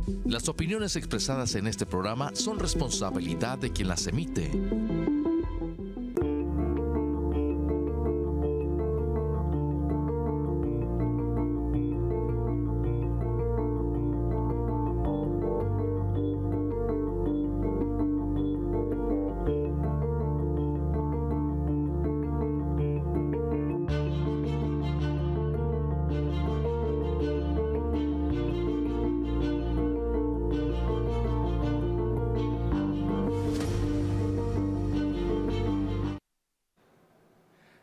Las opiniones expresadas en este programa son responsabilidad de quien las emite.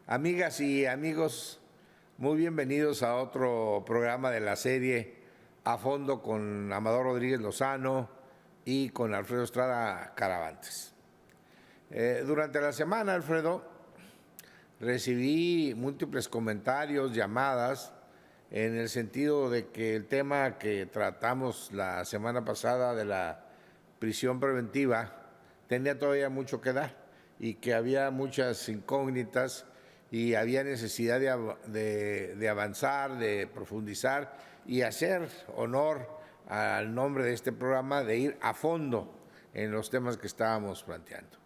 Amigas y amigos, muy bienvenidos a otro programa de la serie A Fondo con Amador Rodríguez Lozano y con Alfredo Estrada Caravantes. Durante la semana, Alfredo, recibí múltiples comentarios, llamadas, en el sentido de que el tema que tratamos la semana pasada de la prisión preventiva tenía todavía mucho que dar y que había muchas incógnitas y había necesidad de avanzar, de profundizar y hacer honor al nombre de este programa, de ir a fondo en los temas que estábamos planteando.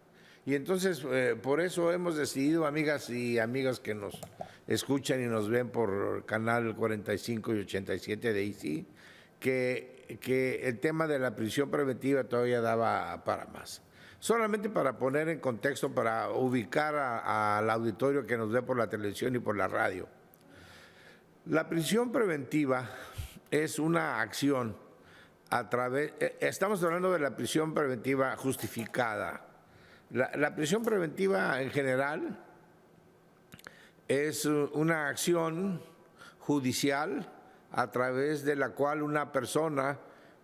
Y entonces, por eso hemos decidido, amigas y amigos que nos escuchan y nos ven por canal 45 y 87 de ICI, que el tema de la prisión preventiva todavía daba para más. Solamente para poner en contexto, para ubicar al auditorio que nos ve por la televisión y por la radio. La prisión preventiva es una acción a través, estamos hablando de la prisión preventiva justificada. La prisión preventiva en general es una acción judicial a través de la cual una persona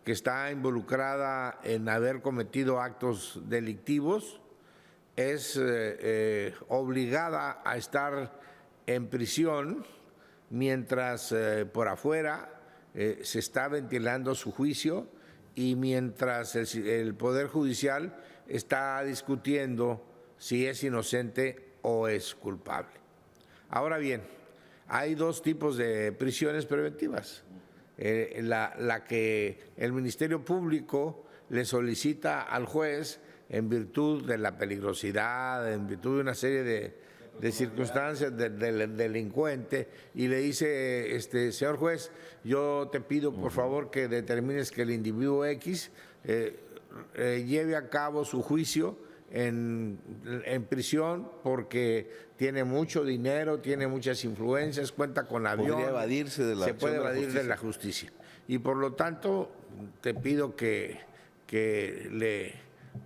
que está involucrada en haber cometido actos delictivos es obligada a estar en prisión mientras por afuera se está ventilando su juicio y mientras el Poder Judicial está discutiendo si es inocente o es culpable. Ahora bien, hay dos tipos de prisiones preventivas. La que el Ministerio Público le solicita al juez en virtud de la peligrosidad, en virtud de una serie de circunstancias del delincuente, y le dice, señor juez, yo te pido por favor que determines que el individuo X lleve a cabo su juicio en prisión porque tiene mucho dinero, tiene muchas influencias, cuenta con avión, podría evadirse de la se puede evadir de la justicia. Y por lo tanto te pido que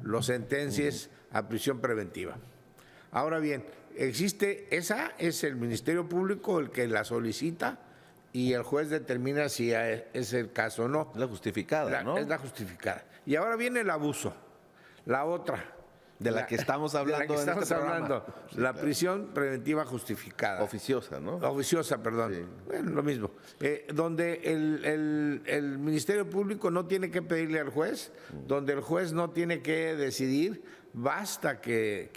lo sentencies a prisión preventiva. Ahora bien, esa es el Ministerio Público el que la solicita y el juez determina si es el caso o no. La justificada, ¿no? Es la justificada. Y ahora viene el abuso, la otra. De la que estamos hablando en este programa. La prisión preventiva justificada. Oficiosa, ¿no? Oficiosa, perdón. Sí. Bueno, lo mismo. Donde el Ministerio Público no tiene que pedirle al juez, donde el juez no tiene que decidir, basta que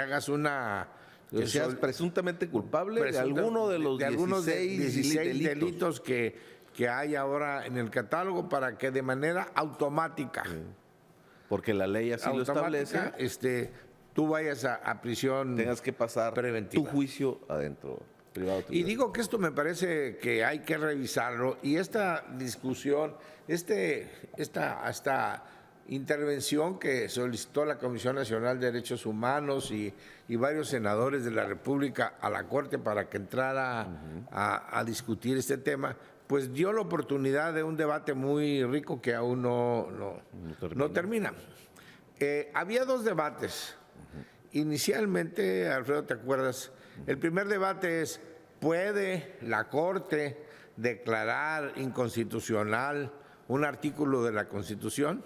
hagas una... Que seas presuntamente culpable de alguno de los 16 delitos que hay ahora en el catálogo para que de manera automática... Sí. Porque la ley así lo establece. Tú vayas a prisión, tengas que pasar preventiva. Tu juicio adentro, privado. Y digo que esto me parece que hay que revisarlo, y esta discusión, esta intervención que solicitó la Comisión Nacional de Derechos Humanos y varios senadores de la República a la Corte para que entrara a discutir este tema, pues dio la oportunidad de un debate muy rico que aún no termina. Había dos debates. Inicialmente, Alfredo, ¿te acuerdas? El primer debate es, ¿puede la Corte declarar inconstitucional un artículo de la Constitución?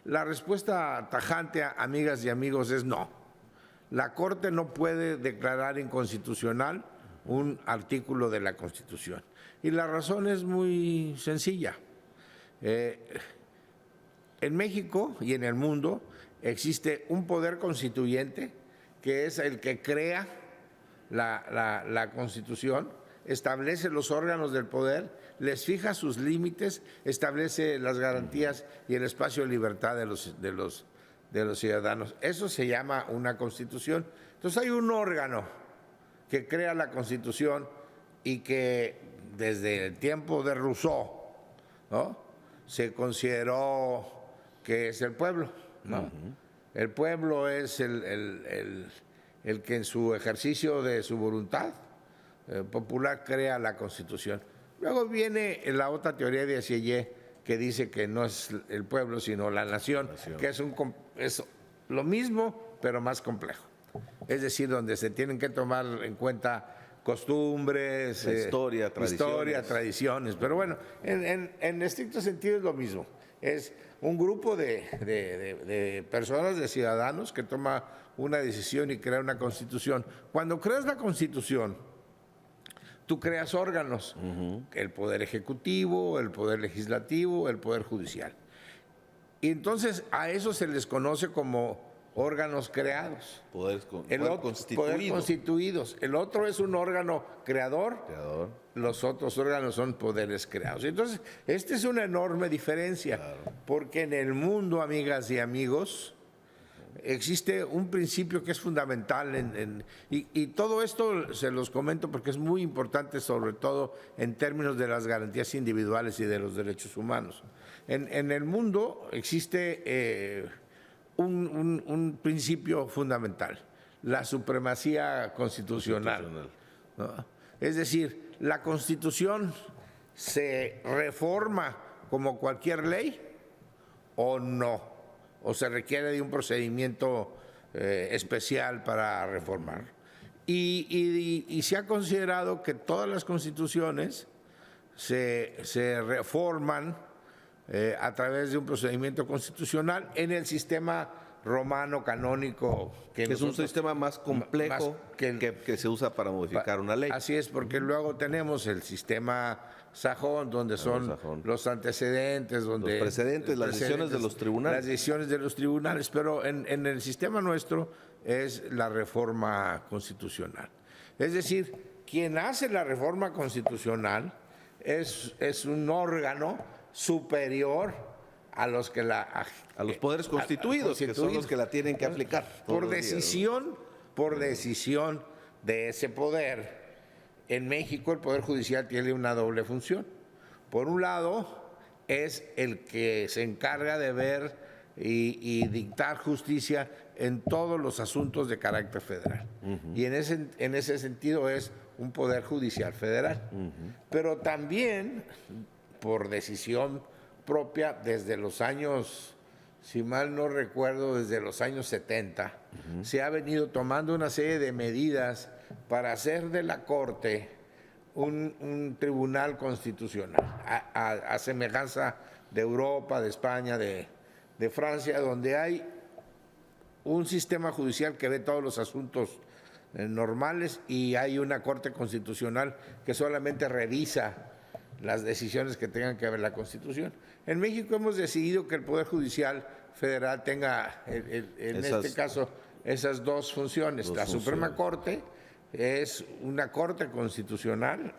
La respuesta tajante, amigas y amigos, es no. La Corte no puede declarar inconstitucional un artículo de la Constitución. Y la razón es muy sencilla. En México y en el mundo existe un poder constituyente que es el que crea la Constitución, establece los órganos del poder, les fija sus límites, establece las garantías y el espacio de libertad de los ciudadanos. Eso se llama una Constitución. Entonces hay un órgano que crea la Constitución y que desde el tiempo de Rousseau, ¿no?, se consideró que es el pueblo, ¿no? El pueblo es el que en su ejercicio de su voluntad popular crea la Constitución. Luego viene la otra teoría de Sieyès, que dice que no es el pueblo sino la nación, que es lo mismo pero más complejo. Es decir, donde se tienen que tomar en cuenta costumbres, historia, tradiciones. Pero bueno, en estricto sentido es lo mismo. Es un grupo de personas, de ciudadanos, que toma una decisión y crea una Constitución. Cuando creas la Constitución, tú creas órganos, el Poder Ejecutivo, el Poder Legislativo, el Poder Judicial. Y entonces a eso se les conoce como órganos creados. Poder constituidos. El otro es un órgano creador. Los otros órganos son poderes creados. Entonces, esta es una enorme diferencia, porque en el mundo, amigas y amigos, existe un principio que es fundamental y todo esto se los comento porque es muy importante, sobre todo en términos de las garantías individuales y de los derechos humanos. En el mundo existe un principio fundamental, la supremacía constitucional, ¿no? Es decir, la Constitución se reforma como cualquier ley o no, o se requiere de un procedimiento especial para reformar. Y se ha considerado que todas las constituciones se reforman a través de un procedimiento constitucional en el sistema romano canónico. Que es un sistema más complejo que se usa para modificar una ley. Así es, porque luego tenemos el sistema sajón, donde son los antecedentes, donde los precedentes, las decisiones de los tribunales. Las decisiones de los tribunales, pero en el sistema nuestro es la reforma constitucional. Es decir, quien hace la reforma constitucional es un órgano superior a los que a los poderes constituidos, que son los que la tienen que aplicar. Por decisión de ese poder. En México el Poder Judicial tiene una doble función. Por un lado, es el que se encarga de ver y dictar justicia en todos los asuntos de carácter federal. Y en ese sentido es un Poder Judicial federal. Pero también, por decisión propia, desde los años, si mal no recuerdo, desde los años 70, se ha venido tomando una serie de medidas para hacer de la Corte un tribunal constitucional, a semejanza de Europa, de España, de Francia, donde hay un sistema judicial que ve todos los asuntos normales y hay una Corte Constitucional que solamente revisa las decisiones que tengan que ver la Constitución. En México hemos decidido que el Poder Judicial Federal tenga, este caso, esas dos funciones. La Suprema Corte es una Corte Constitucional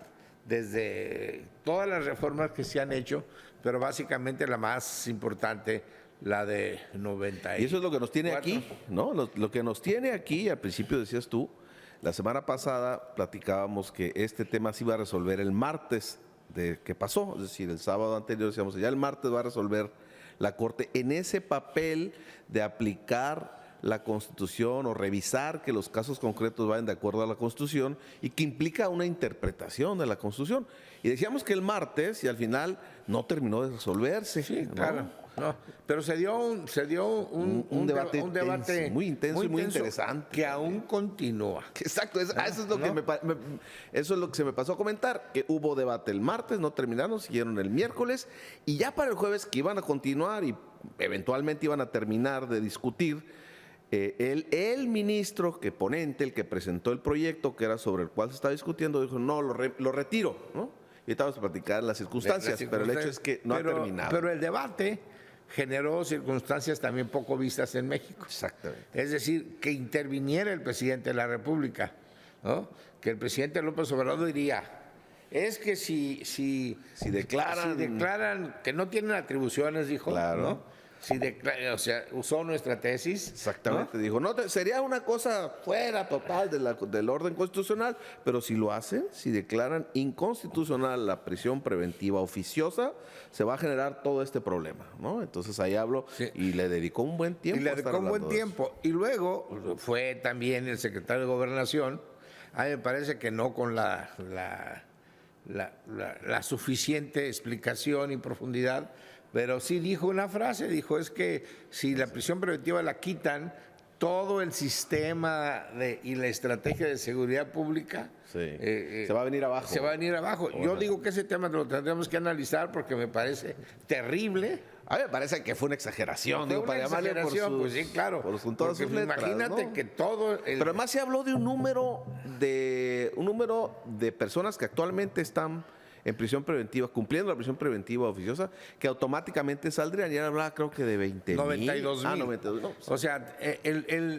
desde todas las reformas que se han hecho, pero básicamente la más importante, la de 94. Y eso es lo que nos tiene aquí, ¿no? Lo que nos tiene aquí, al principio decías tú, la semana pasada platicábamos que este tema se iba a resolver el martes que pasó, es decir, el sábado anterior decíamos, ya el martes va a resolver la Corte en ese papel de aplicar la Constitución o revisar que los casos concretos vayan de acuerdo a la Constitución y que implica una interpretación de la Constitución. Y decíamos que el martes y al final no terminó de resolverse. Sí, claro. No, pero se dio un debate muy intenso y muy interesante que aún continúa. Exacto, eso es lo que eso es lo que se me pasó a comentar, que hubo debate el martes, no terminaron, siguieron el miércoles y ya para el jueves que iban a continuar y eventualmente iban a terminar de discutir, el ministro ponente, el que presentó el proyecto que era sobre el cual se estaba discutiendo, dijo no, lo retiro, ¿no? Y estamos a platicar las circunstancias, pero el hecho es que no ha terminado. Pero el debate generó circunstancias también poco vistas en México. Exactamente. Es decir, que interviniera el presidente de la República, ¿no? Que el presidente López Obrador diría, es que si declaran que no tienen atribuciones, dijo, Claro. ¿no? O sea, usó nuestra tesis. Exactamente, dijo, sería una cosa fuera total del orden constitucional, pero si lo hacen, si declaran inconstitucional la prisión preventiva oficiosa, se va a generar todo este problema, ¿no? Entonces ahí hablo y le dedicó un buen tiempo. Y le a estar dedicó un buen hablando de eso. tiempo. Y luego fue también el secretario de Gobernación. A mí me parece que no con la suficiente explicación y profundidad, pero sí dijo una frase, dijo, es que si la prisión preventiva la quitan, todo el sistema y la estrategia de seguridad pública Se va a venir abajo. se va a venir abajo. Yo digo que ese tema lo tendremos que analizar porque me parece terrible. A mí me parece que fue una exageración, Fue digo, una para llamarle por exageración, sus, pues sí, claro. con todas Porque sus letras, imagínate ¿no? que todo el... Pero además se habló de un número de personas que actualmente están en prisión preventiva, cumpliendo la prisión preventiva oficiosa, que automáticamente saldrían. Y ahora hablaba creo que de 20,000. 92,000. 92. No, O sea,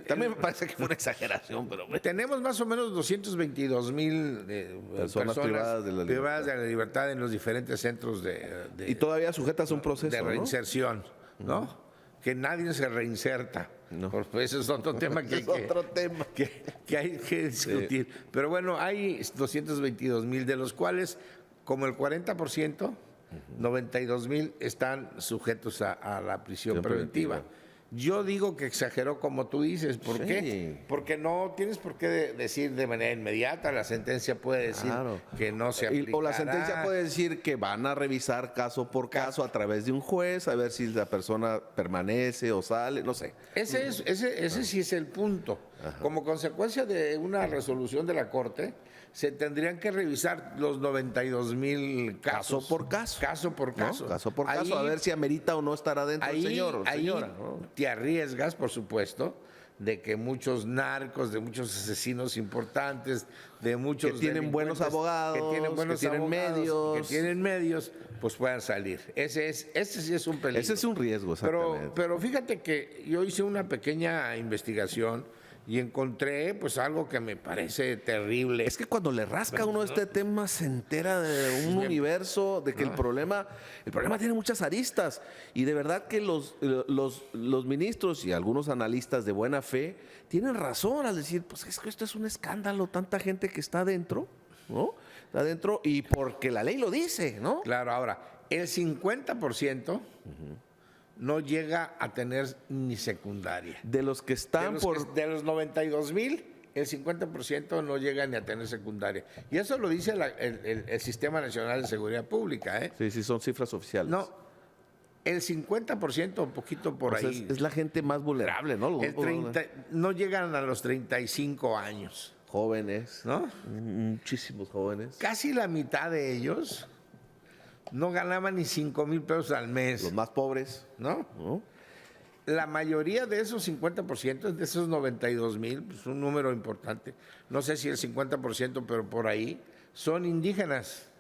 también me parece que fue una exageración, pero bueno. tenemos más o menos 222,000 Personas privadas de la libertad. privadas de la libertad en los diferentes centros Y todavía sujetas a un proceso, de ¿no? reinserción, ¿no? Que nadie se reinserta. No. Porque ese es otro tema que, Es otro tema. que hay que discutir. Pero bueno, hay 222,000, de los cuales como el 40%, 92,000 están sujetos a la prisión preventiva. Yo digo que exageró como tú dices. ¿Por Sí. qué? Porque no tienes por qué decir de manera inmediata. La sentencia puede decir Claro. que no se aplicará. O la sentencia puede decir que van a revisar caso por caso a través de un juez, a ver si la persona permanece o sale, no sé. Ese sí es el punto. Como consecuencia de una resolución de la Corte, se tendrían que revisar los 92,000 casos. Caso por caso. Caso por ¿no? caso. Caso por caso, Ahí- a ver si amerita o no estar adentro el señor o ahí señora, ¿no? te arriesgas, por supuesto, de que muchos narcos, de muchos asesinos importantes, de muchos Que tienen buenos delincuentes abogados, que tienen buenos que tienen abogados, medios. que tienen medios, pues puedan salir. Ese sí es un peligro. Ese es un riesgo, exactamente. Pero fíjate que yo hice una pequeña investigación y encontré pues algo que me parece terrible. Es que cuando le rasca a uno este tema se entera de un universo, de que el problema tiene muchas aristas y de verdad que los ministros y algunos analistas de buena fe tienen razón al decir, pues es que esto es un escándalo, tanta gente que está adentro, ¿no? Está adentro y porque la ley lo dice, ¿no? Claro, ahora, el 50% no llega a tener ni secundaria. De los que están De los 92,000, el 50% no llega ni a tener secundaria. Y eso lo dice el Sistema Nacional de Seguridad Pública, ¿eh? Sí, son cifras oficiales. No, el 50%, un poquito por O sea, ahí. es la gente más vulnerable, ¿no? Los El 30, no llegan a los 35 años, jóvenes, ¿no? muchísimos jóvenes. Casi la mitad de ellos no ganaban ni 5,000 pesos al mes, Los más pobres, ¿no? ¿no? La mayoría de esos 50%, de esos 92,000, pues un número importante, no sé si el 50%, pero por ahí, son indígenas.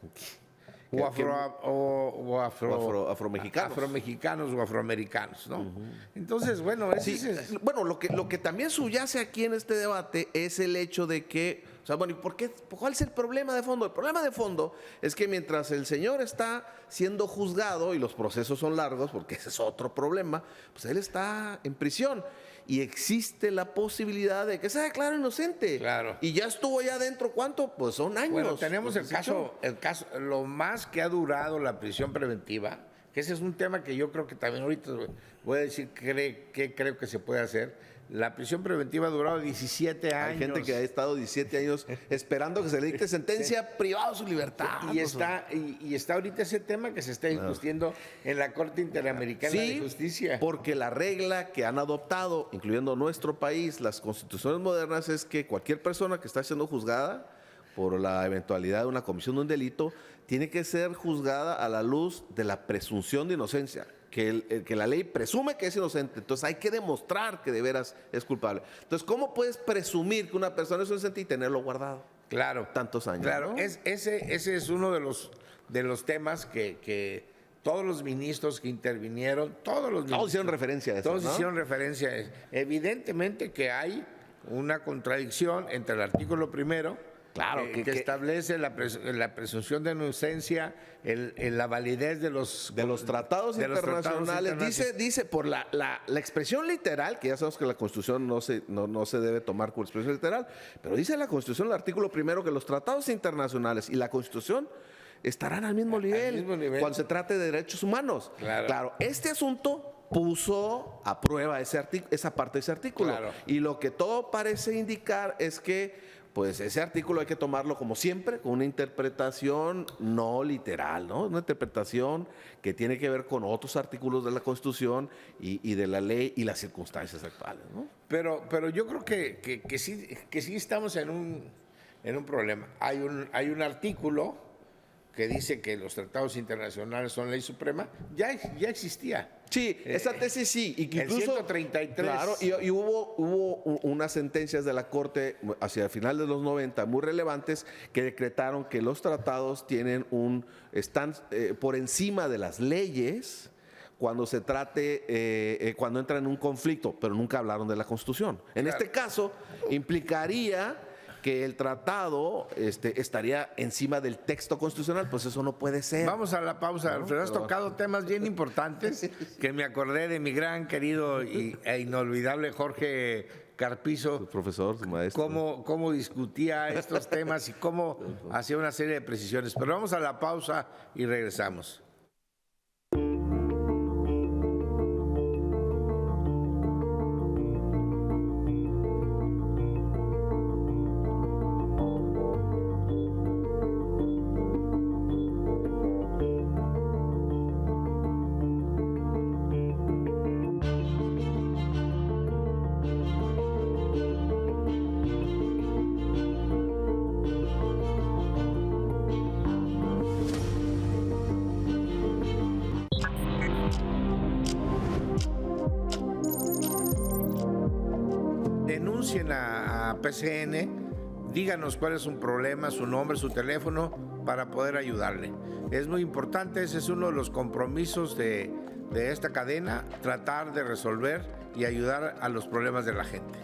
Afromexicanos. Afromexicanos o afroamericanos, ¿no? Entonces, bueno, ese Sí, es... bueno, lo que también subyace aquí en este debate es el hecho de que, o sea, bueno, ¿y por qué? ¿Cuál es el problema de fondo? El problema de fondo es que mientras el señor está siendo juzgado y los procesos son largos, porque ese es otro problema, pues él está en prisión y existe la posibilidad de que se declare inocente. Claro. Y ya estuvo allá adentro, ¿cuánto? Pues son años. Bueno, tenemos el Pues, caso, lo más que ha durado la prisión preventiva, que ese es un tema que yo creo que también ahorita voy a decir qué creo que se puede hacer. La prisión preventiva ha durado 17 años. Hay gente que ha estado 17 años esperando que se le dicte sentencia privada de su libertad. Y está ahorita ese tema que se está discutiendo en la Corte Interamericana de Justicia. Porque la regla que han adoptado, incluyendo nuestro país, las constituciones modernas, es que cualquier persona que está siendo juzgada por la eventualidad de una comisión de un delito, tiene que ser juzgada a la luz de la presunción de inocencia, que la ley presume que es inocente. Entonces hay que demostrar que de veras es culpable. Entonces, ¿cómo puedes presumir que una persona es inocente y tenerlo guardado Claro. tantos años? Claro, ¿no? ese es uno de los temas que todos los ministros que intervinieron, todos hicieron referencia a eso, Todos ¿no? hicieron referencia a eso. Evidentemente que hay una contradicción entre el artículo primero Claro, que establece la presunción de inocencia, la validez de los tratados internacionales. Dice por la expresión literal, que ya sabemos que la Constitución no se debe tomar como expresión literal, pero dice la Constitución, el artículo primero, que los tratados internacionales y la Constitución estarán al mismo nivel cuando se trate de derechos humanos. Claro, este asunto puso a prueba esa parte de ese artículo. Claro. Y lo que todo parece indicar es que pues ese artículo hay que tomarlo como siempre, con una interpretación no literal, ¿no? Una interpretación que tiene que ver con otros artículos de la Constitución y de la ley y las circunstancias actuales, ¿no? Pero yo creo que sí estamos en un problema. Hay un artículo que dice que los tratados internacionales son ley suprema, ya existía. Sí, esa tesis sí. Y que incluso, el 133. Claro, y hubo unas sentencias de la Corte hacia el final de los 90 muy relevantes que decretaron que los tratados están por encima de las leyes cuando se trate, cuando entra en un conflicto, pero nunca hablaron de la Constitución. En este caso, implicaría que el tratado estaría encima del texto constitucional, pues eso no puede ser. Vamos a la pausa, Alfredo. Has tocado temas bien importantes que me acordé de mi gran querido e inolvidable Jorge Carpizo. Su profesor, su maestro. Cómo discutía estos temas y cómo hacía una serie de precisiones. Pero vamos a la pausa y regresamos. Denuncien a PCN, díganos cuál es su problema, su nombre, su teléfono, para poder ayudarle. Es muy importante, ese es uno de los compromisos de esta cadena, tratar de resolver y ayudar a los problemas de la gente.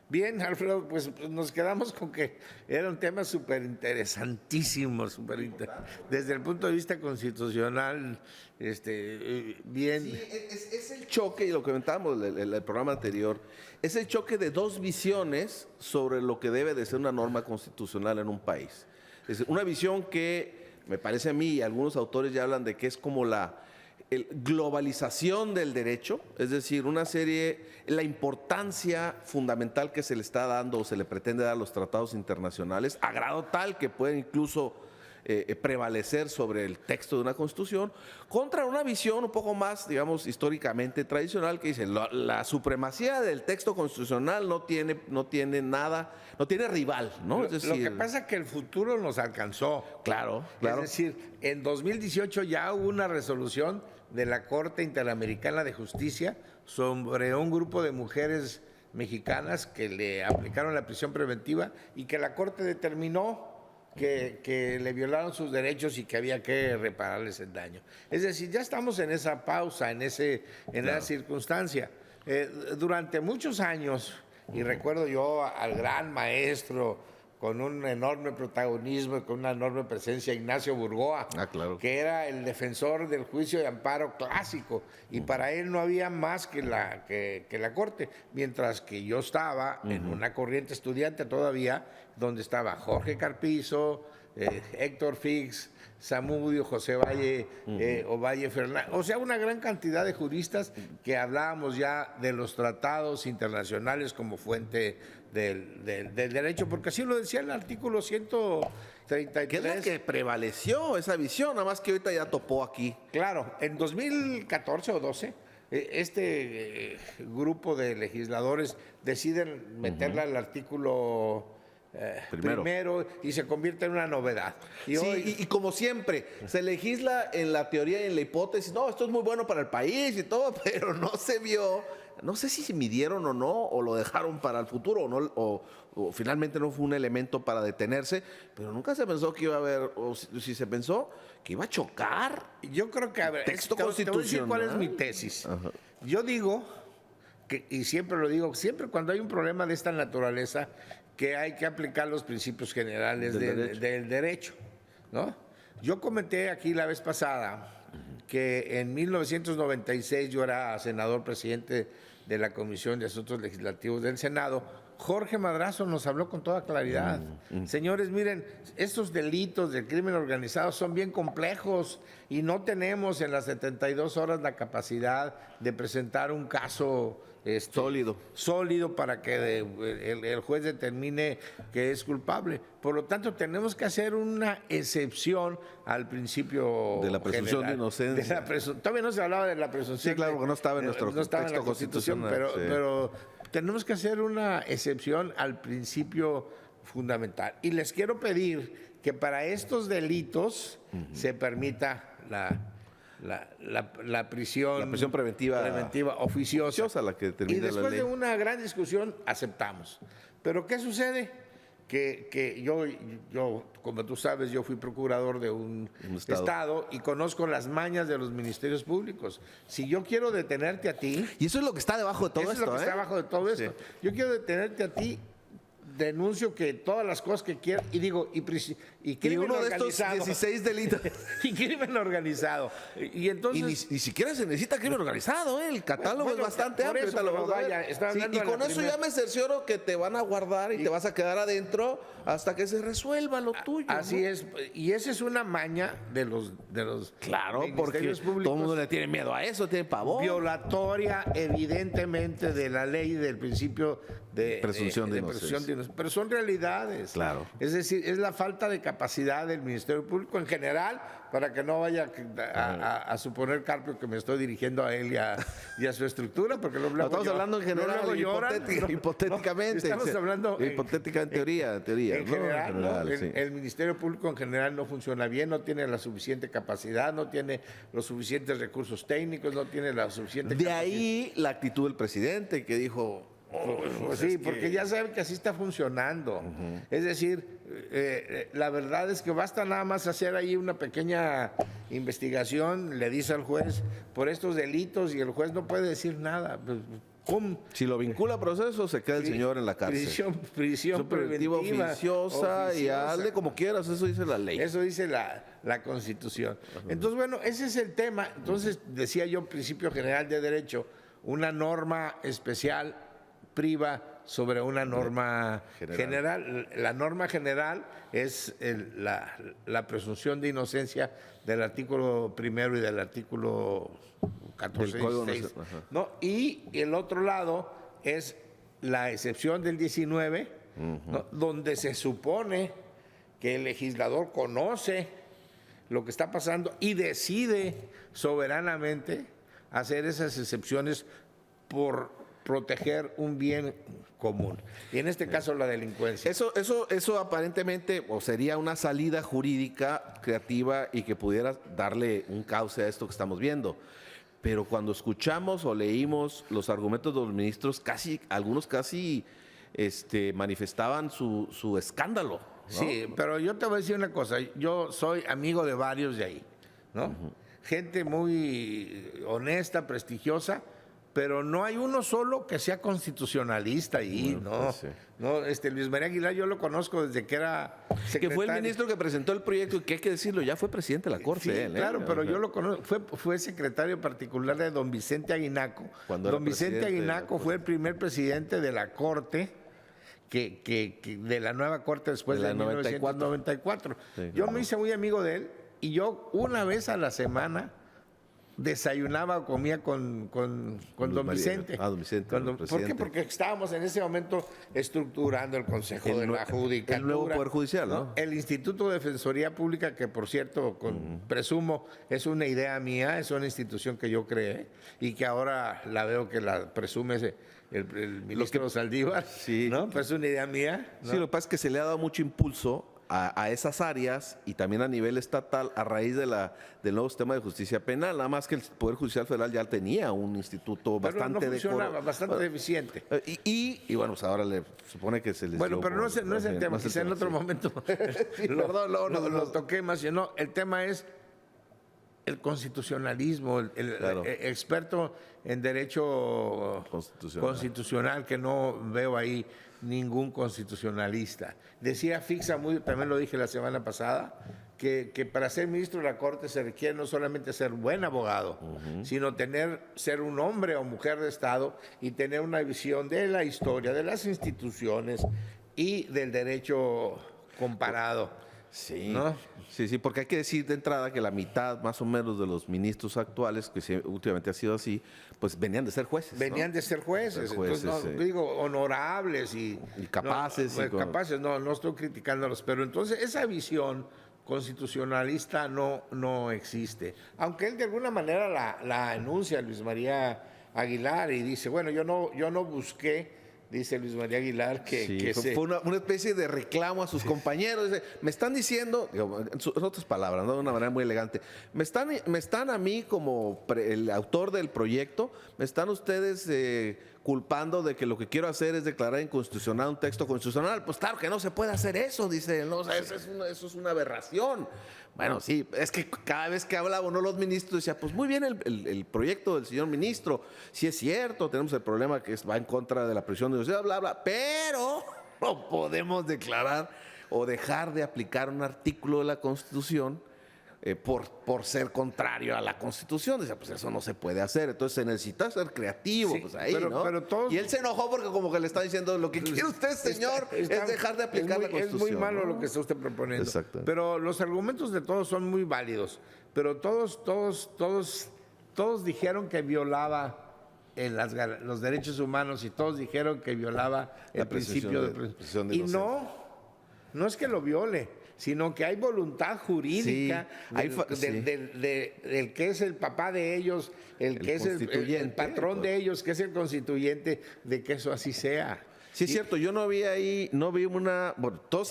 Bien, Alfredo, pues nos quedamos con que era un tema súper interesantísimo, desde el punto de vista constitucional, bien. Sí, es el choque, y lo comentábamos en el programa anterior, es el choque de dos visiones sobre lo que debe de ser una norma constitucional en un país. Es decir, una visión que me parece a mí, y algunos autores ya hablan de que es como la globalización del derecho, es decir, la importancia fundamental que se le está dando o se le pretende dar a los tratados internacionales, a grado tal que pueden incluso prevalecer sobre el texto de una constitución, contra una visión un poco más, digamos, históricamente tradicional, que dice la supremacía del texto constitucional no tiene rival, ¿no? Es decir, lo que pasa es que el futuro nos alcanzó. Claro. Es decir, en 2018 ya hubo una resolución de la Corte Interamericana de Justicia sobre un grupo de mujeres mexicanas que le aplicaron la prisión preventiva y que la Corte determinó que le violaron sus derechos y que había que repararles el daño. Es decir, ya estamos en esa pausa, en esa circunstancia. Durante muchos años, y recuerdo yo al gran maestro con un enorme protagonismo y con una enorme presencia, Ignacio Burgoa, que era el defensor del juicio de amparo clásico, y para él no había más que la Corte, mientras que yo estaba en una corriente estudiante todavía, donde estaba Jorge Carpizo, Héctor Fix, Zamudio, José Valle, Ovalle Fernández, o sea, una gran cantidad de juristas que hablábamos ya de los tratados internacionales como fuente del derecho, porque así lo decía el artículo 133. ¿Qué es lo que prevaleció esa visión? Nada más que ahorita ya topó aquí. Claro, en 2014 o 12, este grupo de legisladores deciden meterla al artículo primero y se convierte en una novedad. Y como siempre, se legisla en la teoría y en la hipótesis, no, esto es muy bueno para el país y todo, pero no se vio, no sé si se midieron o no, o lo dejaron para el futuro, o finalmente no fue un elemento para detenerse, pero nunca se pensó que iba a haber, o si se pensó, que iba a chocar. Yo creo que, a ver, texto constitucional. Te voy a decir cuál es mi tesis. Ajá. Yo digo, y siempre lo digo, siempre cuando hay un problema de esta naturaleza, que hay que aplicar los principios generales del derecho, ¿no? Yo comenté aquí la vez pasada que en 1996 yo era senador presidente de la Comisión de Asuntos Legislativos del Senado. Jorge Madrazo nos habló con toda claridad. Señores, miren, estos delitos del crimen organizado son bien complejos y no tenemos en las 72 horas la capacidad de presentar un caso sólido para que el juez determine que es culpable. Por lo tanto, tenemos que hacer una excepción al principio de la presunción de inocencia. Todavía no se hablaba de la presunción. Sí, claro, porque no estaba en nuestro texto constitucional. Pero tenemos que hacer una excepción al principio fundamental. Y les quiero pedir que para estos delitos se permita la prisión preventiva oficiosa, la que determina y después la ley. de una gran discusión aceptamos. Pero ¿qué sucede? Que yo, como tú sabes, yo fui procurador de un estado y conozco las mañas de los ministerios públicos. Si yo quiero detenerte a ti... Y eso es lo que está debajo de todo esto. Eso es lo que está debajo de todo esto. Sí. Yo quiero detenerte a ti, denuncio que todas las cosas que quiero, y digo, y crimen uno de estos organizado. 16 delitos. Y crimen organizado. Y entonces... ni siquiera se necesita crimen organizado, ¿eh? El catálogo es bastante amplio. Eso, lo vamos a ver. Y con eso ya me cercioro que te van a guardar y te vas a quedar adentro hasta que se resuelva lo tuyo. Así es. Y esa es una maña de los claro, porque públicos, todo el mundo le tiene miedo a eso, tiene pavor. Violatoria, evidentemente, de la ley y del principio de presunción de inocencia. Pero son realidades. Claro. Es decir, es la falta de capacidad del Ministerio Público en general, para que no vaya a suponer, Carpio, que me estoy dirigiendo a él y a su estructura, porque luego estamos hablando en general, hipotéticamente. Estamos hablando hipotética en teoría. En general, sí. el Ministerio Público en general no funciona bien, no tiene la suficiente capacidad, no tiene los suficientes recursos técnicos, no tiene la suficiente capacidad. De ahí la actitud del presidente que dijo... Pues sí, porque ya saben que así está funcionando. Es decir, la verdad es que basta nada más hacer ahí una pequeña investigación, le dice al juez por estos delitos y el juez no puede decir nada. ¡Pum! Si lo vincula a proceso, se queda el señor en la cárcel. Prisión preventiva oficiosa y hazle como quieras, eso dice la ley. Eso dice la Constitución. Entonces, bueno, ese es el tema. Entonces, decía yo, principio general de derecho, una norma especial priva sobre una norma general. La norma general es la presunción de inocencia del artículo 1 y del artículo 14 y 16, ¿no? Y el otro lado es la excepción del 19, ¿no? Donde se supone que el legislador conoce lo que está pasando y decide soberanamente hacer esas excepciones por proteger un bien común. Y en este caso la delincuencia. Eso aparentemente sería una salida jurídica creativa y que pudiera darle un cauce a esto que estamos viendo. Pero cuando escuchamos o leímos los argumentos de los ministros, algunos casi manifestaban su escándalo, ¿no? Sí, pero yo te voy a decir una cosa. Yo soy amigo de varios de ahí, ¿no? Gente muy honesta, prestigiosa, pero no hay uno solo que sea constitucionalista ahí, ¿no? Pues sí. No, Luis María Aguilar yo lo conozco desde que era secretario. Que fue el ministro que presentó el proyecto y que hay que decirlo, ya fue presidente de la Corte. Sí, claro, pero yo lo conozco, fue secretario particular de don Vicente Aguinaco. Don Vicente Aguinaco fue el primer presidente de la Corte, de la nueva Corte después de 1994. Sí, yo me hice muy amigo de él y yo una vez a la semana desayunaba o comía con don Vicente. Don Vicente. ¿Por qué? Porque estábamos en ese momento estructurando el Consejo de la Judicatura. El nuevo Poder Judicial, ¿no? El Instituto de Defensoría Pública, que por cierto, presumo, es una idea mía, es una institución que yo creé y que ahora la veo que la presume el ministro Saldívar. Sí. ¿No? Pues es una idea mía, ¿no? Sí, lo que pasa es que se le ha dado mucho impulso a esas áreas y también a nivel estatal a raíz del nuevo sistema de justicia penal, nada más que el Poder Judicial Federal ya tenía un instituto bastante bastante eficiente. Y bueno, pues ahora le supone que se les pero no es el tema, quizá en otro momento lo toqué más. No, el tema es el constitucionalismo, el experto en derecho constitucional, que no veo ahí ningún constitucionalista. Decía Fixa, también lo dije la semana pasada, que para ser ministro de la Corte se requiere no solamente ser buen abogado, sino ser un hombre o mujer de Estado y tener una visión de la historia, de las instituciones y del derecho comparado. Sí, ¿no? sí, porque hay que decir de entrada que la mitad más o menos de los ministros actuales, que últimamente ha sido así, pues venían de ser jueces. Venían de ser jueces, entonces, digo, honorables y capaces. Capaces, no estoy criticándolos, pero entonces esa visión constitucionalista no existe. Aunque él de alguna manera la enuncia, Luis María Aguilar, y dice, bueno, yo no busqué, dice Luis María Aguilar, fue una especie de reclamo a sus compañeros. Dice, me están diciendo, en otras palabras, ¿no? De una manera muy elegante, me están a mí como el autor del proyecto, me están ustedes culpando de que lo que quiero hacer es declarar inconstitucional un texto constitucional. Pues claro que no se puede hacer eso, dice, no, o sea, eso es una aberración. Bueno, sí, es que cada vez que hablaba uno de los ministros decía, pues muy bien el proyecto del señor ministro, sí es cierto, tenemos el problema que va en contra de la prisión de universidad, bla, bla, pero no podemos declarar o dejar de aplicar un artículo de la Constitución por ser contrario a la Constitución. Dice, pues eso no se puede hacer. Entonces se necesita ser creativo, pues ahí, ¿no? Pero y él se enojó porque como que le está diciendo, lo que quiere usted, señor, es dejar de aplicar la Constitución. Es muy malo, ¿no? Lo que está usted proponiendo. Exacto. Pero los argumentos de todos son muy válidos. Pero todos dijeron que violaba los derechos humanos y todos dijeron que violaba el principio de presunción de inocencia. Y no es que lo viole, sino que hay voluntad jurídica del que es el papá de ellos, el que es el patrón de ellos, que es el constituyente, de que eso así sea. Sí, es cierto, yo no vi bueno, todos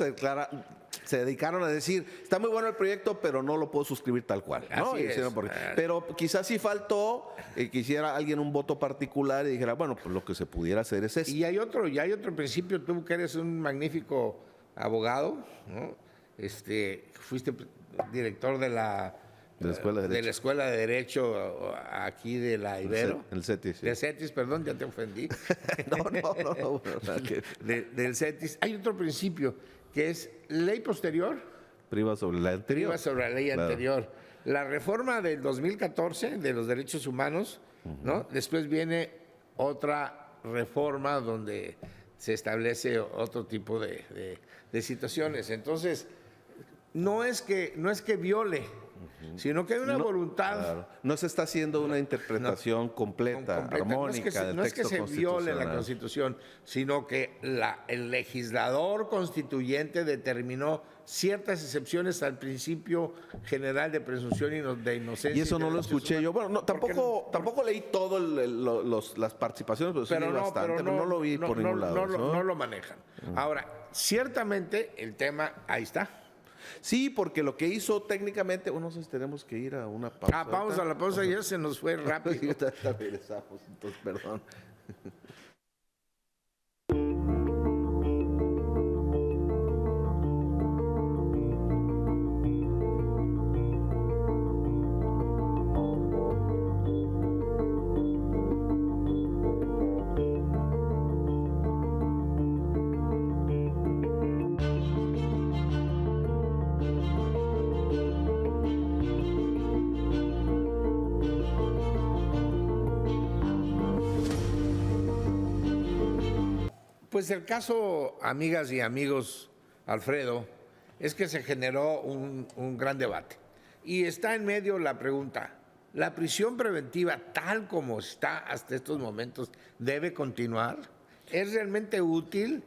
se dedicaron a decir, está muy bueno el proyecto, pero no lo puedo suscribir tal cual, ¿no? Pero quizás sí faltó que hiciera alguien un voto particular y dijera, bueno, pues lo que se pudiera hacer es eso. Y hay otro principio, tú que eres un magnífico abogado, ¿no? Fuiste director de la Escuela de Derecho aquí de la Ibero. El CETIS. Sí. Del CETIS, perdón, ya te ofendí. No. Del CETIS. Hay otro principio que es ley posterior. Priva sobre la anterior. Priva sobre la ley anterior. La reforma del 2014 de los derechos humanos, ¿no? Después viene otra reforma donde se establece otro tipo de situaciones. Entonces, no es que viole, sino que hay una voluntad. Claro. No se está haciendo una interpretación completa, armónica del texto constitucional. No es que se viole la Constitución, sino que el legislador constituyente determinó ciertas excepciones al principio general de presunción de inocencia. Y eso no lo escuché yo. Bueno, tampoco leí todas las participaciones, pero sí leí bastante, pero no lo vi por ningún lado. No lo manejan. Ahora, ciertamente el tema ahí está. Sí, porque lo que hizo técnicamente, bueno, no sé si tenemos que ir a una pausa. Vamos a la pausa, ya se nos fue rápido. Regresamos, entonces, perdón. Pues el caso, amigas y amigos, Alfredo, es que se generó un gran debate. Y está en medio la pregunta, ¿la prisión preventiva tal como está hasta estos momentos debe continuar? ¿Es realmente útil?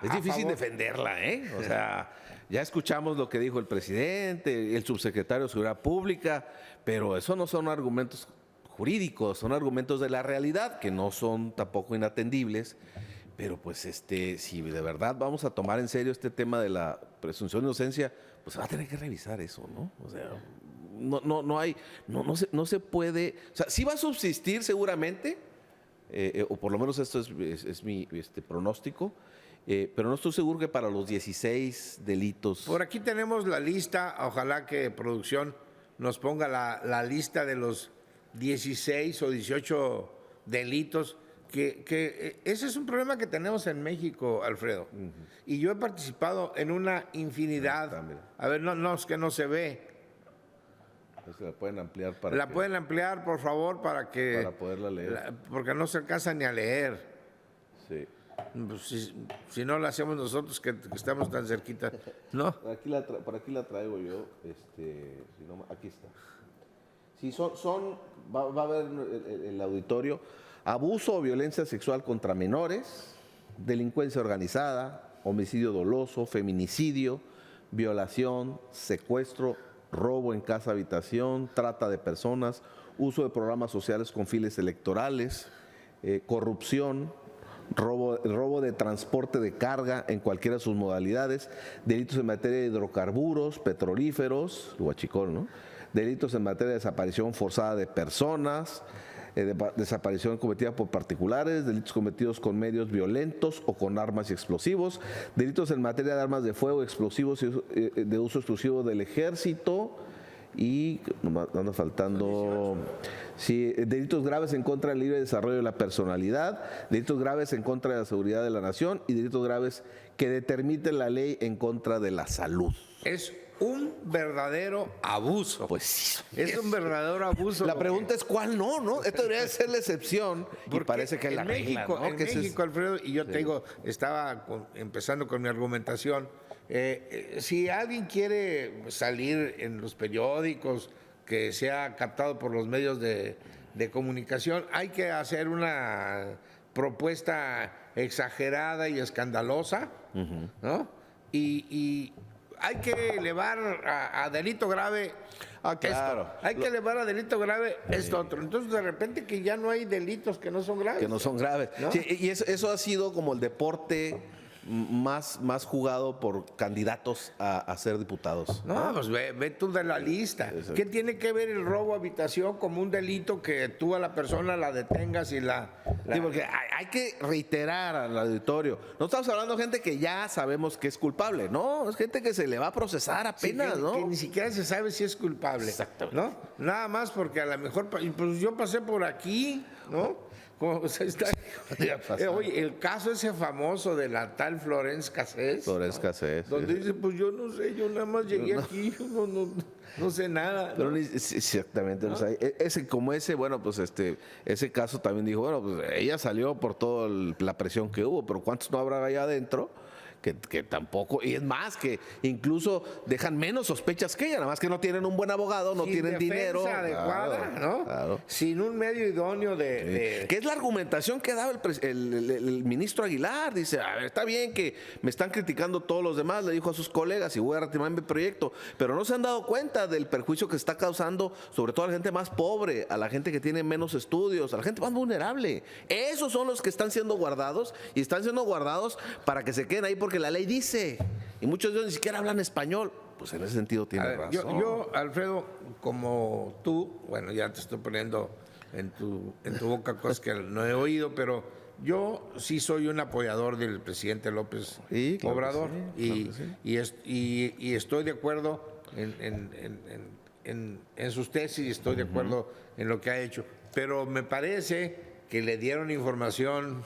Es difícil defenderla, ¿eh? O sea, ya escuchamos lo que dijo el presidente, el subsecretario de Seguridad Pública, pero eso no son argumentos jurídicos, son argumentos de la realidad que no son tampoco inatendibles. Pero pues si de verdad vamos a tomar en serio este tema de la presunción de inocencia, pues se va a tener que revisar eso, ¿no? O sea, no se puede, o sea, sí va a subsistir seguramente, o por lo menos esto es mi pronóstico, pero no estoy seguro que para los 16 delitos. Por aquí tenemos la lista, ojalá que producción nos ponga la lista de los 16 o 18 delitos que ese es un problema que tenemos en México, Alfredo. Y yo he participado en una infinidad. A ver, no, es que no se ve. Se la pueden ampliar pueden ampliar, por favor, para poderla leer. Porque no se alcanza ni a leer. Sí. Pues, si no la hacemos nosotros, que estamos tan cerquita, ¿no? Por aquí la traigo yo. Si no, aquí está. Sí, va a haber el auditorio: abuso o violencia sexual contra menores, delincuencia organizada, homicidio doloso, feminicidio, violación, secuestro, robo en casa habitación, trata de personas, uso de programas sociales con fines electorales, corrupción, robo de transporte de carga en cualquiera de sus modalidades, delitos en materia de hidrocarburos, petrolíferos, huachicol, ¿no? Delitos en materia de desaparición forzada de personas, desaparición cometida por particulares, delitos cometidos con medios violentos o con armas y explosivos, delitos en materia de armas de fuego, explosivos de uso exclusivo del ejército y anda faltando, sí, delitos graves en contra del libre desarrollo de la personalidad, delitos graves en contra de la seguridad de la nación y delitos graves que determinen la ley en contra de la salud. Es un verdadero abuso. Pues sí. Es un verdadero abuso. La pregunta es cuál no. Esto debería ser la excepción. Porque parece que es la regla, ¿no? En México, Alfredo, y yo te digo, estaba empezando con mi argumentación. Si alguien quiere salir en los periódicos, que sea captado por los medios de comunicación, hay que hacer una propuesta exagerada y escandalosa, ¿no? Y hay que elevar a delito grave claro. esto. Hay que elevar a delito grave esto otro. Entonces, de repente, que ya no hay delitos que no son graves. Que no son graves. ¿No? Sí, y eso ha sido como el deporte más jugado por candidatos a ser diputados. No, pues ve tú de la lista. Exacto. ¿Qué tiene que ver el robo a habitación como un delito que tú a la persona la detengas y la... Sí, porque hay que reiterar al auditorio. No estamos hablando de gente que ya sabemos que es culpable, no, es gente que se le va a procesar apenas, sí, ¿no? Que ni siquiera se sabe si es culpable. Exactamente. ¿No? Nada más porque a lo mejor, pues yo pasé por aquí, ¿no? Como se está, oye, el caso ese famoso de la tal Florence Cassés. Florence Cassés. Donde dice, pues yo no sé, yo nada más llegué aquí, no sé nada. Pero exactamente, ¿no? O sea, bueno, pues ese caso también dijo, bueno, pues ella salió por toda la presión que hubo, pero ¿cuántos no habrá allá adentro? Que tampoco, y es más, que incluso dejan menos sospechas que ella, nada más que no tienen un buen abogado, no tienen dinero. Adecuada, ¿no? Claro. Sin un medio idóneo ¿Qué es la argumentación que daba el ministro Aguilar? Dice, a ver, está bien que me están criticando todos los demás, le dijo a sus colegas, y voy a retomar mi proyecto, pero no se han dado cuenta del perjuicio que está causando, sobre todo a la gente más pobre, a la gente que tiene menos estudios, a la gente más vulnerable. Esos son los que están siendo guardados, y están siendo guardados para que se queden ahí porque la ley dice, y muchos de ellos ni siquiera hablan español. Pues en ese sentido tiene razón. Yo, Alfredo, como tú, bueno, ya te estoy poniendo en tu boca cosas que no he oído, pero yo sí soy un apoyador del presidente López Obrador, y estoy de acuerdo en sus tesis, y estoy de acuerdo en lo que ha hecho, pero me parece que le dieron información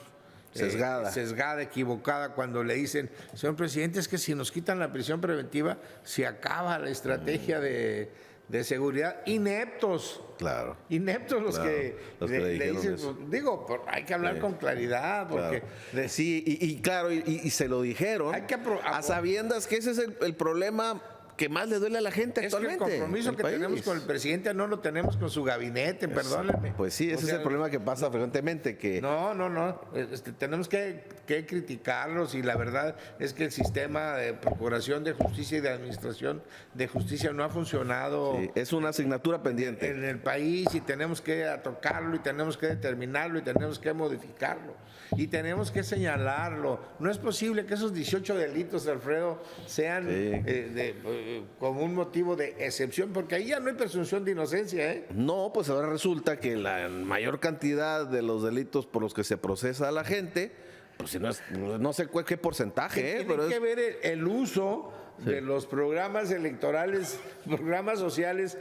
sesgada, equivocada, cuando le dicen, señor presidente, es que si nos quitan la prisión preventiva, se acaba la estrategia de seguridad. Ineptos. Claro. Ineptos los que le dicen, digo, hay que hablar con claridad, porque... Claro. Sí, y claro, y se lo dijeron, hay que a sabiendas que ese es el problema que más le duele a la gente actualmente. Es que el compromiso que tenemos con el presidente no lo tenemos con su gabinete, perdónenme. Pues sí, ese es el problema que pasa frecuentemente. Que No. Tenemos que criticarlos, y la verdad es que el sistema de procuración de justicia y de administración de justicia no ha funcionado. Sí, es una asignatura pendiente en el país, y tenemos que tocarlo, y tenemos que determinarlo, y tenemos que modificarlo, y tenemos que señalarlo. No es posible que esos 18 delitos, Alfredo, sean como un motivo de excepción, porque ahí ya no hay presunción de inocencia, ¿eh? No, pues ahora resulta que la mayor cantidad de los delitos por los que se procesa a la gente, pues no sé qué porcentaje, Tiene que ver el uso de los programas electorales, programas sociales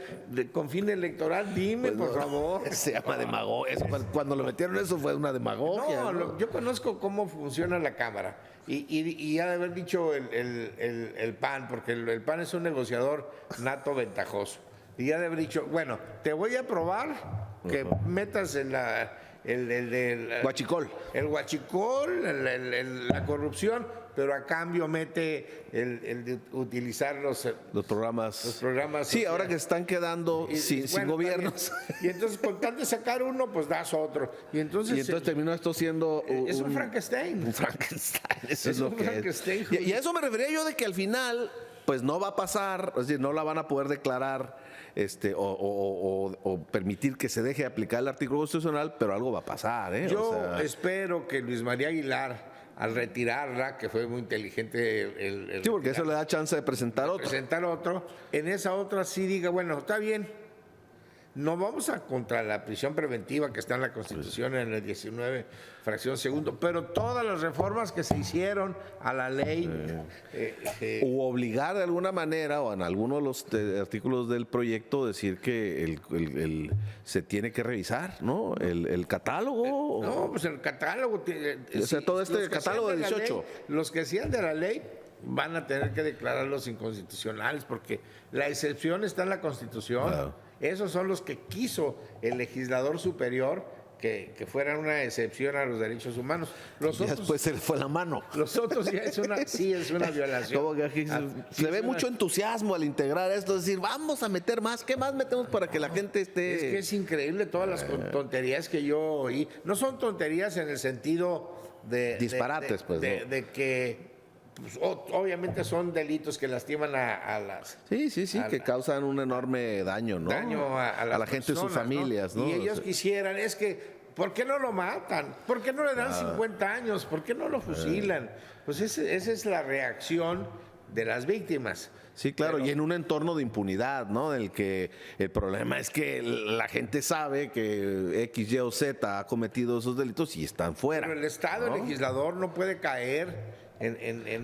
con fin electoral? Dime, por favor. Se llama demagogia. Cuando lo metieron eso fue una demagogia. No, yo conozco cómo funciona la Cámara y ha de haber dicho el PAN, porque el PAN es un negociador nato ventajoso. Y ya de haber dicho, bueno, te voy a probar que metas en el Huachicol. El huachicol, la corrupción, pero a cambio mete el de utilizar los programas. Sí, ahora que están quedando sin gobiernos. Y entonces, con tal de sacar uno, pues das otro. Y entonces terminó esto siendo es un Frankenstein. Un Frankenstein, eso es lo un que Frankenstein. es. Y a eso me refería yo, de que al final pues no va a pasar, es decir, no la van a poder declarar o permitir que se deje aplicar el artículo constitucional, pero algo va a pasar. Yo espero que Luis María Aguilar, al retirarla, que fue muy inteligente sí, porque eso le da chance de presentar otro. En esa otra sí diga, bueno, está bien, no vamos a contra la prisión preventiva que está en la Constitución en el 19, fracción segundo, pero todas las reformas que se hicieron a la ley... o obligar de alguna manera, o en alguno de los artículos del proyecto, decir que se tiene que revisar, ¿no? El catálogo. No, pues el catálogo... o sea, todo este catálogo de 18. Los que hacían de la ley van a tener que declararlos inconstitucionales, porque la excepción está en la Constitución. Claro. Esos son los que quiso el legislador superior que fueran una excepción a los derechos humanos. Los otros, después se le fue la mano. Los otros ya es una violación. Como que aquí se ve mucho entusiasmo al integrar esto, es decir, vamos a meter más. ¿Qué más metemos para que la gente esté...? Es que es increíble todas las tonterías que yo oí. No son tonterías en el sentido de... disparates, de que... Pues, obviamente son delitos que lastiman a las... Sí, que causan un enorme daño, ¿no? Daño a la gente y sus familias, ¿no? Y ellos quisieran, es que, ¿por qué no lo matan? ¿Por qué no le dan 50 años? ¿Por qué no lo fusilan? Pues esa es la reacción de las víctimas. Sí, claro, y en un entorno de impunidad, ¿no? En el que el problema es que la gente sabe que X, Y o Z ha cometido esos delitos y están fuera. Pero el Estado, ¿no? El legislador no puede caer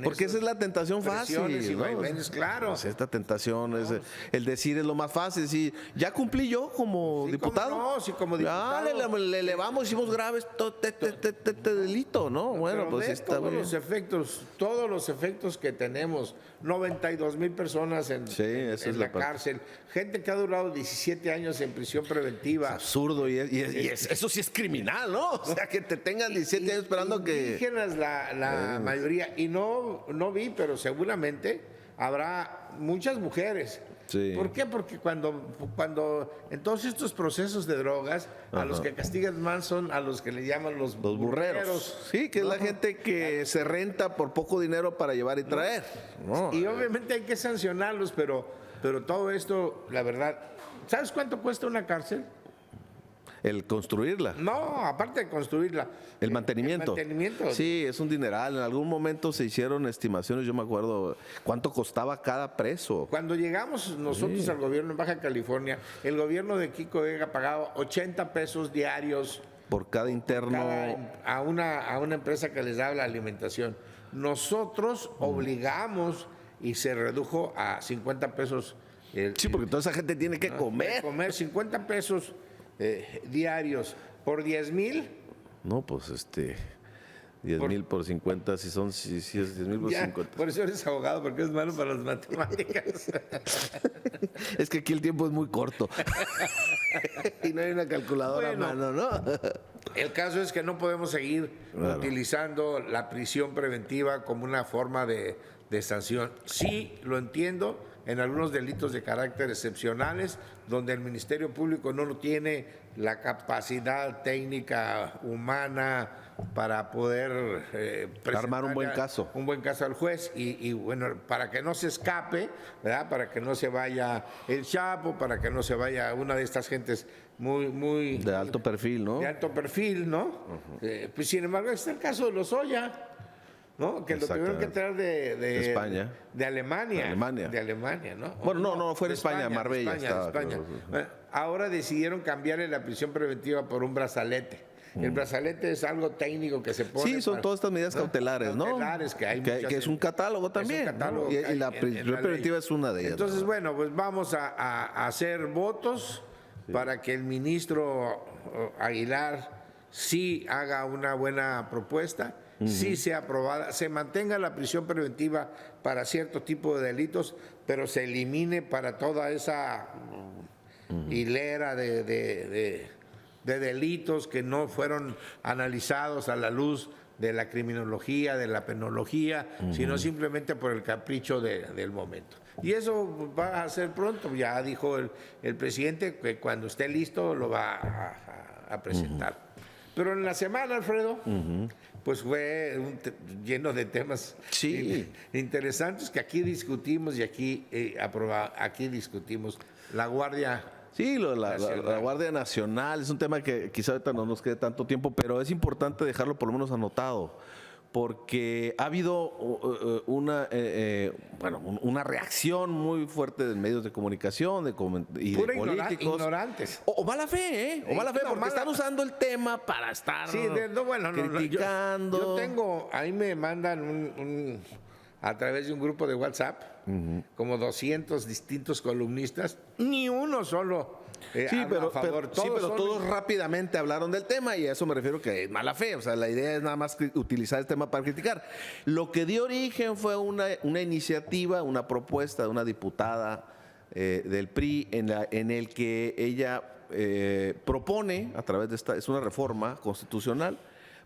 porque esa es la tentación fácil, y vaivenes, claro. Pues esta tentación es el decir es lo más fácil, sí, ya cumplí yo como diputado. No, sí, como diputado. Le elevamos, hicimos graves este delito, ¿no? Bueno, pero pues está todos bien. Todos los efectos que tenemos, 92,000 personas en la cárcel, gente que ha durado 17 años en prisión preventiva. Es absurdo y eso sí es criminal, ¿no? O sea, que te tengan 17 años esperando que... Indígenas la mayoría, y no vi, pero seguramente habrá muchas mujeres. Sí. ¿Por qué? Porque cuando en todos estos procesos de drogas, a los que castigan más son a los que le llaman los burreros. Sí, que es la gente que se renta por poco dinero para llevar y traer. No. Y obviamente hay que sancionarlos, pero todo esto, la verdad, ¿sabes cuánto cuesta una cárcel? El construirla. No, aparte de construirla. El mantenimiento. El mantenimiento. Sí, es un dineral. En algún momento se hicieron estimaciones, yo me acuerdo cuánto costaba cada preso. Cuando llegamos nosotros al gobierno en Baja California, el gobierno de Kiko Vega pagaba 80 pesos diarios por cada interno a una empresa que les daba la alimentación. Nosotros obligamos y se redujo a 50 pesos. Sí, porque toda esa gente tiene que comer. Comer 50 pesos diarios por 10,000. No, pues 10,000 por 50, si es 10,000 por 50. Por eso eres abogado, porque es malo para las matemáticas. Es que aquí el tiempo es muy corto. Y no hay una calculadora a mano, ¿no? El caso es que no podemos seguir utilizando la prisión preventiva como una forma de sanción. Sí, lo entiendo, en algunos delitos de carácter excepcionales, donde el Ministerio Público no tiene la capacidad técnica humana para poder armar un buen caso. Un buen caso al juez y bueno, para que no se escape, ¿verdad? Para que no se vaya el Chapo, para que no se vaya una de estas gentes muy de alto perfil, ¿no? De alto perfil, ¿no? Pues sin embargo, está el caso de Lozoya, ¿no? Que lo tuvieron que traer de España. De Alemania. De Alemania, ¿no? Bueno, no, fue en España, Marbella. España. Ahora decidieron cambiarle la prisión preventiva por un brazalete. El brazalete es algo técnico que se pone. Sí, son todas estas medidas cautelares, ¿no? Cautelares, que hay muchas que es un catálogo también. Es un catálogo, ¿no? que Y la hay en prisión la preventiva ley. es una de ellas. Entonces, ¿no? bueno, pues vamos a hacer votos para que el ministro Aguilar sí haga una buena propuesta, sí sea aprobada, se mantenga la prisión preventiva para cierto tipo de delitos, pero se elimine para toda esa hilera de delitos que no fueron analizados a la luz de la criminología, de la penología, sino simplemente por el capricho del momento. Y eso va a ser pronto, ya dijo el presidente que cuando esté listo lo va a presentar. Pero en la semana, Alfredo, pues fue lleno de temas interesantes que aquí discutimos y aquí discutimos. La Guardia... Sí, la Guardia Nacional es un tema que quizá ahorita no nos quede tanto tiempo, pero es importante dejarlo por lo menos anotado, porque ha habido una reacción muy fuerte de medios de comunicación y de políticos. Ignorantes. O mala fe, ¿eh? O mala fe, porque están usando el tema para estar criticando. Yo tengo, ahí me mandan a través de un grupo de WhatsApp, como 200 distintos columnistas, ni uno solo habla a favor. Todos rápidamente hablaron del tema y a eso me refiero que es mala fe. O sea, la idea es nada más utilizar el tema para criticar. Lo que dio origen fue una iniciativa, una propuesta de una diputada del PRI en el que ella propone, a través de es una reforma constitucional,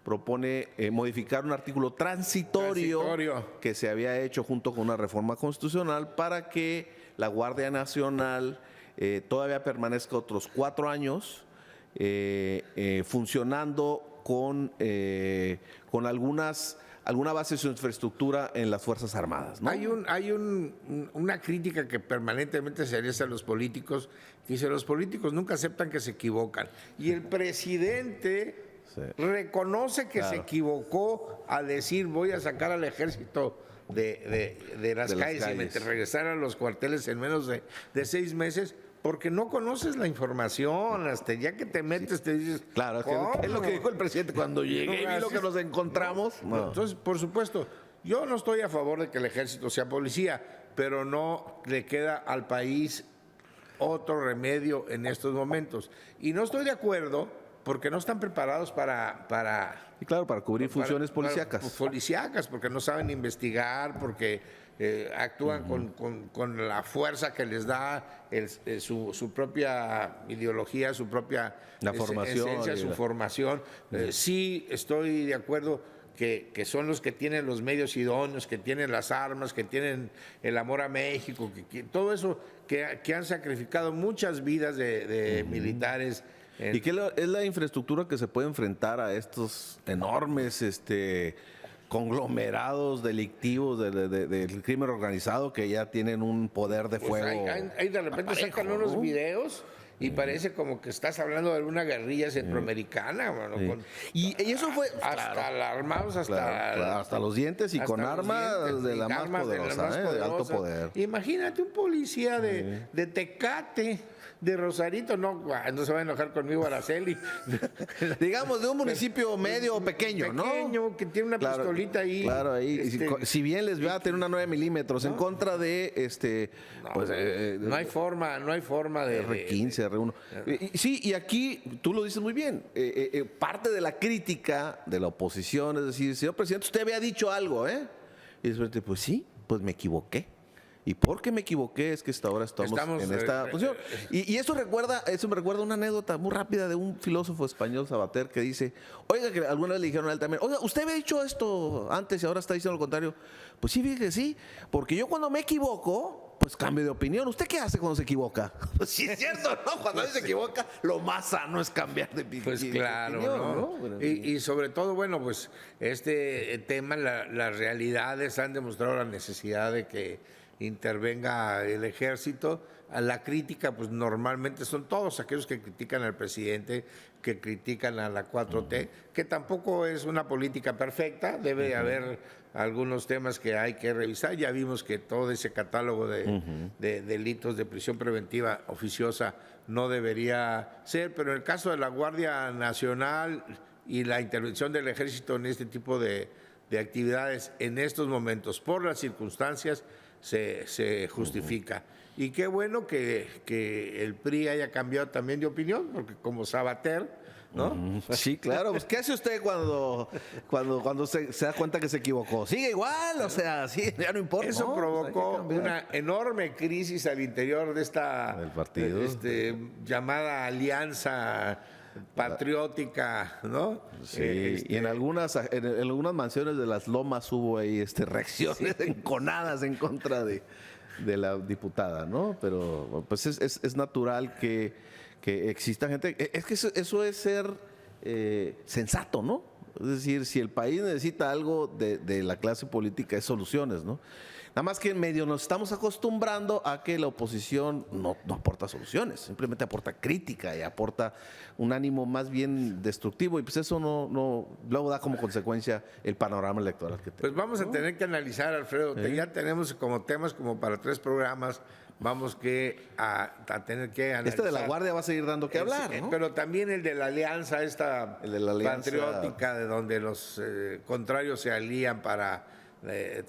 propone modificar un artículo transitorio que se había hecho junto con una reforma constitucional para que la Guardia Nacional todavía permanezca otros 4 años funcionando con alguna base de su infraestructura en las Fuerzas Armadas, ¿no? Hay una crítica que permanentemente se hace a los políticos, que dice los políticos nunca aceptan que se equivocan. Y el presidente reconoce que se equivocó al decir voy a sacar al ejército de las calles y regresar a los cuarteles en menos de 6 meses, porque no conoces la información, hasta ya que te metes te dices... Claro, es lo que dijo el presidente cuando llegué y vi lo que nos encontramos. No. Entonces, por supuesto, yo no estoy a favor de que el ejército sea policía, pero no le queda al país otro remedio en estos momentos. Y no estoy de acuerdo porque no están preparados para cubrir funciones policíacas. Policíacas, porque no saben investigar, porque actúan con la fuerza que les da su propia ideología, su propia esencia, su formación. Sí estoy de acuerdo que son los que tienen los medios idóneos, que tienen las armas, que tienen el amor a México, que todo eso que han sacrificado muchas vidas de militares. ¿Y qué es la infraestructura que se puede enfrentar a estos enormes conglomerados delictivos del crimen organizado que ya tienen un poder de fuego? Ahí de repente sacan unos videos y parece como que estás hablando de una guerrilla centroamericana. Bueno, y eso fue hasta armados hasta los dientes y con armas de la más poderosa, de alto poder. Imagínate un policía de Tecate, de Rosarito, no se va a enojar conmigo Araceli. Digamos, de un municipio medio o pequeño, ¿no? Pequeño, que tiene una pistolita ahí. Claro, ahí. Si bien les va a tener una 9 milímetros en contra de no hay forma de R15, R1. Sí, y aquí tú lo dices muy bien. Parte de la crítica de la oposición es decir, señor presidente, usted había dicho algo, ¿eh? Y después, pues sí, pues me equivoqué. Y porque me equivoqué es que hasta ahora estamos en esta posición. Y eso me recuerda una anécdota muy rápida de un filósofo español, Sabater, que dice, oiga, que alguna vez le dijeron a él también, oiga, usted había dicho esto antes y ahora está diciendo lo contrario. Pues sí, fíjese, sí, porque yo cuando me equivoco, pues cambio de opinión. ¿Usted qué hace cuando se equivoca? Pues sí es cierto, ¿no? Cuando se equivoca, lo más sano es cambiar de opinión. Pues claro, ¿no? Y sobre todo, bueno, pues este tema, las realidades han demostrado la necesidad de que intervenga el ejército. A la crítica, pues normalmente son todos aquellos que critican al presidente, que critican a la 4T, que tampoco es una política perfecta, debe haber algunos temas que hay que revisar. Ya vimos que todo ese catálogo de delitos de prisión preventiva oficiosa no debería ser, pero en el caso de la Guardia Nacional, y la intervención del ejército en este tipo de actividades en estos momentos, por las circunstancias, se justifica. Y qué bueno que el PRI haya cambiado también de opinión, porque como Sabater, ¿no? Sí, claro. Pues, ¿qué hace usted cuando se da cuenta que se equivocó? Sigue igual, o sea, sí, ya no importa. Eso No, provocó pues hay que cambiar. una enorme crisis al interior de esta Del partido. llamada alianza patriótica, ¿no? Sí, y en algunas mansiones de las Lomas hubo ahí reacciones enconadas en contra de la diputada, ¿no? Pero pues es natural que exista gente. Es que eso es ser sensato, ¿no? Es decir, si el país necesita algo de la clase política, es soluciones, ¿no? Nada más que en medio nos estamos acostumbrando a que la oposición no aporta soluciones, simplemente aporta crítica y aporta un ánimo más bien destructivo, y pues eso no luego da como consecuencia el panorama electoral que tenemos. Pues vamos a tener que analizar, Alfredo, ya tenemos como temas como para 3 programas, vamos a tener que analizar. De la Guardia va a seguir dando que hablar, ¿no? Pero también el de la alianza patriótica, de donde los contrarios se alían para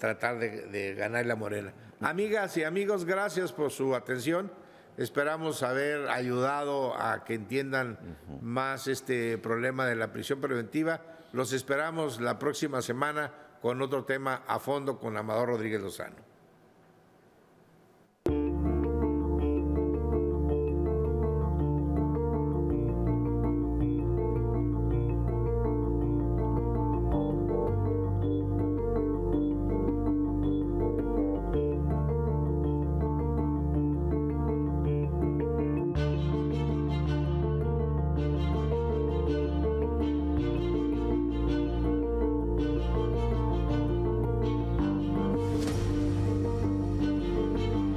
tratar de ganar la Morena. Amigas y amigos, gracias por su atención. Esperamos haber ayudado a que entiendan más este problema de la prisión preventiva. Los esperamos la próxima semana con otro tema a fondo con Amador Rodríguez Lozano.